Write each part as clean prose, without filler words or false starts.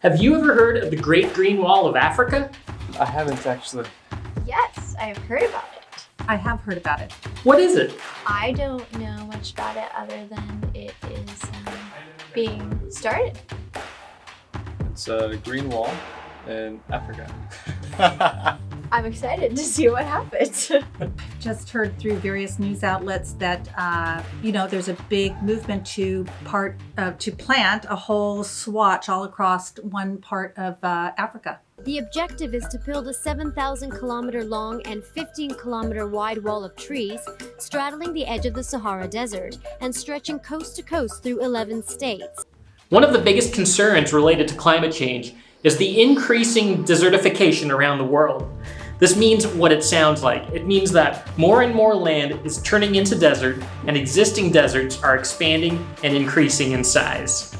Have you ever heard of the Great Green Wall of Africa? I haven't actually. Yes, I've heard about it. I have heard about it. What is it? I don't know much about it other than it is being started. It's a green wall in Africa. I'm excited to see what happens. Just heard through various news outlets that there's a big movement to plant a whole swatch all across one part of Africa. The objective is to build a 7,000-kilometer long and 15-kilometer wide wall of trees straddling the edge of the Sahara Desert and stretching coast to coast through 11 states. One of the biggest concerns related to climate change is the increasing desertification around the world. This means what it sounds like. It means that more and more land is turning into desert, and existing deserts are expanding and increasing in size.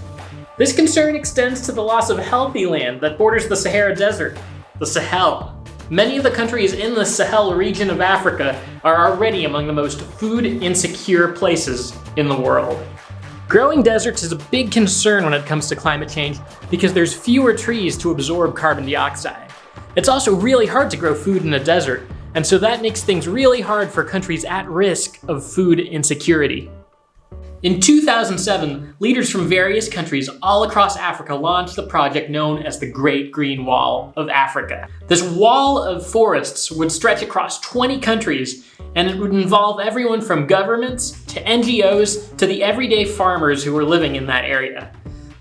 This concern extends to the loss of healthy land that borders the Sahara Desert, the Sahel. Many of the countries in the Sahel region of Africa are already among the most food insecure places in the world. Growing deserts is a big concern when it comes to climate change because there's fewer trees to absorb carbon dioxide. It's also really hard to grow food in a desert, and so that makes things really hard for countries at risk of food insecurity. In 2007, leaders from various countries all across Africa launched the project known as the Great Green Wall of Africa. This wall of forests would stretch across 20 countries, and it would involve everyone from governments to NGOs to the everyday farmers who were living in that area.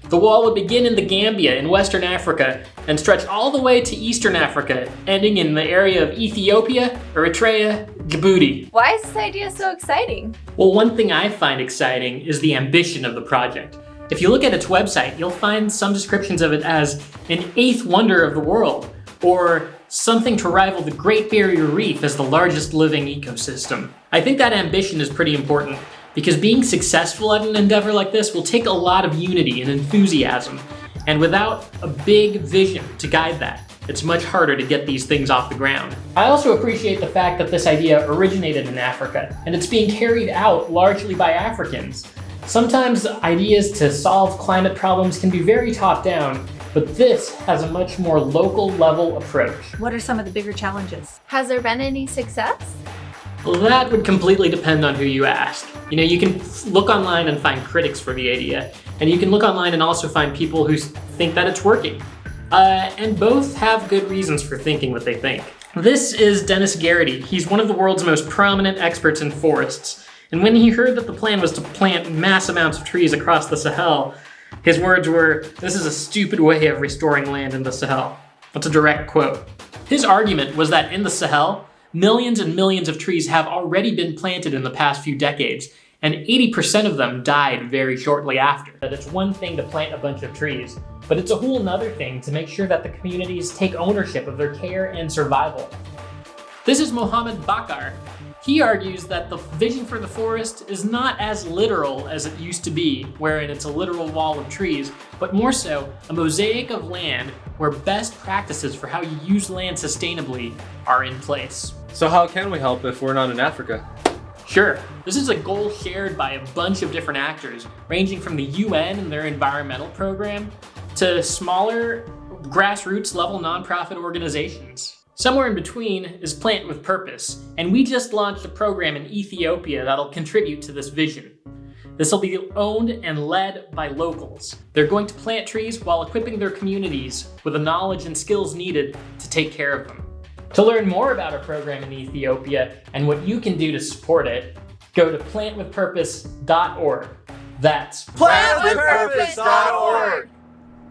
The wall would begin in the Gambia in Western Africa and stretch all the way to Eastern Africa, ending in the area of Ethiopia, Eritrea, Djibouti. Why is this idea so exciting? Well, one thing I find exciting is the ambition of the project. If you look at its website, you'll find some descriptions of it as an eighth wonder of the world, or something to rival the Great Barrier Reef as the largest living ecosystem. I think that ambition is pretty important, because being successful at an endeavor like this will take a lot of unity and enthusiasm, and without a big vision to guide that, it's much harder to get these things off the ground. I also appreciate the fact that this idea originated in Africa, and it's being carried out largely by Africans. Sometimes ideas to solve climate problems can be very top-down, but this has a much more local level approach. What are some of the bigger challenges? Has there been any success? Well, that would completely depend on who you ask. You can look online and find critics for the idea, and you can look online and also find people who think that it's working. And both have good reasons for thinking what they think. This is Dennis Garrity. He's one of the world's most prominent experts in forests. And when he heard that the plan was to plant mass amounts of trees across the Sahel, his words were, "This is a stupid way of restoring land in the Sahel." That's a direct quote. His argument was that in the Sahel, millions and millions of trees have already been planted in the past few decades, and 80% of them died very shortly after. That it's one thing to plant a bunch of trees, but it's a whole nother thing to make sure that the communities take ownership of their care and survival. This is Mohammed Bakar. He argues that the vision for the forest is not as literal as it used to be, wherein it's a literal wall of trees, but more so a mosaic of land where best practices for how you use land sustainably are in place. So how can we help if we're not in Africa? Sure, this is a goal shared by a bunch of different actors, ranging from the UN and their environmental program to smaller grassroots level nonprofit organizations. Somewhere in between is Plant with Purpose, and we just launched a program in Ethiopia that'll contribute to this vision. This will be owned and led by locals. They're going to plant trees while equipping their communities with the knowledge and skills needed to take care of them. To learn more about our program in Ethiopia and what you can do to support it, go to plantwithpurpose.org. That's plantwithpurpose.org.